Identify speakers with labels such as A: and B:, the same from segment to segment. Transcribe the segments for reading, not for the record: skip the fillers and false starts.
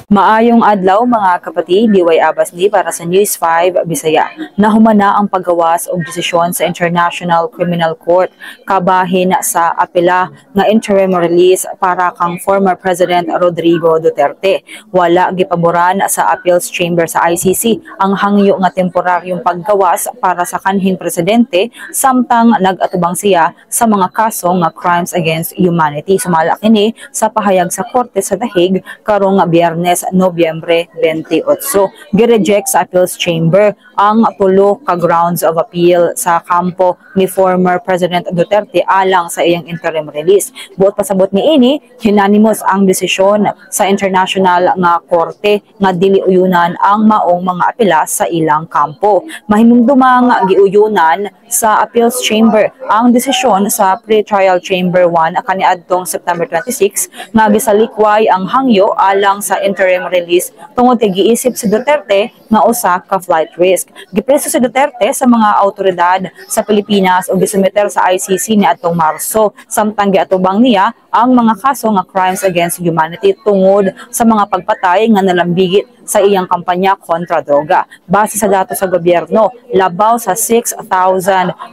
A: Maayong adlaw mga kapatid, Diway Abbas di para sa News 5 Bisaya. Nahumana ang paggawas og desisyon sa International Criminal Court kabahin sa apela nga interim release para kang former President Rodrigo Duterte. Wala gipaboran sa Appeals Chamber sa ICC ang hangyo nga temporaryong paggawas para sa kanhin presidente samtang nag-atubang siya sa mga kaso nga crimes against humanity. Sumala kini sa pahayag sa korte sa The Hague karong Biyernes Nobyembre 28. Gireject sa Appeals Chamber ang tulo ka grounds of appeal sa kampo ni former President Duterte alang sa iyang interim release. Buot pasabot ni ini, unanimous ang desisyon sa international nga korte nga dili uyunan ang maong mga apela sa ilang kampo. Mahinumdumang giuyunan sa Appeals Chamber ang desisyon sa Pre-Trial Chamber 1 kaniadtong September 26 nga gisalikway ang hangyo alang sa interim release tungod kay giisip si Duterte nga usa ka flight risk. Gipreso si Duterte sa mga awtoridad sa Pilipinas ug gisumiter sa ICC niadtong Marso samtang giatubang niya ang mga kaso nga crimes against humanity tungod sa mga pagpatay nga nalambigit sa iyang kampanya kontra droga. Base sa datos sa gobyerno, labaw sa 6,000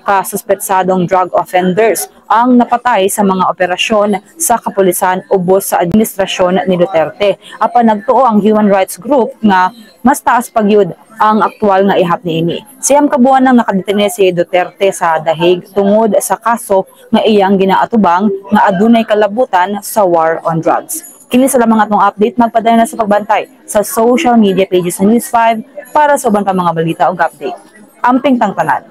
A: ka suspetsadong drug offenders ang napatay sa mga operasyon sa kapulisan ubos sa administrasyon ni Duterte. Apan nagtuo ang human rights group nga mas taas pagyud ang aktual nga ihap niini. Siyam ka buwan nang nakadetene si Duterte sa The Hague tungod sa kaso nga iyang ginaatubang nga adunay kalabutan sa war on drugs. Kini sa lamang atong update, magpadayong na sa pagbantay sa social media pages sa News 5 para sa ubang pa mga balita ug update. Amping tangtanan.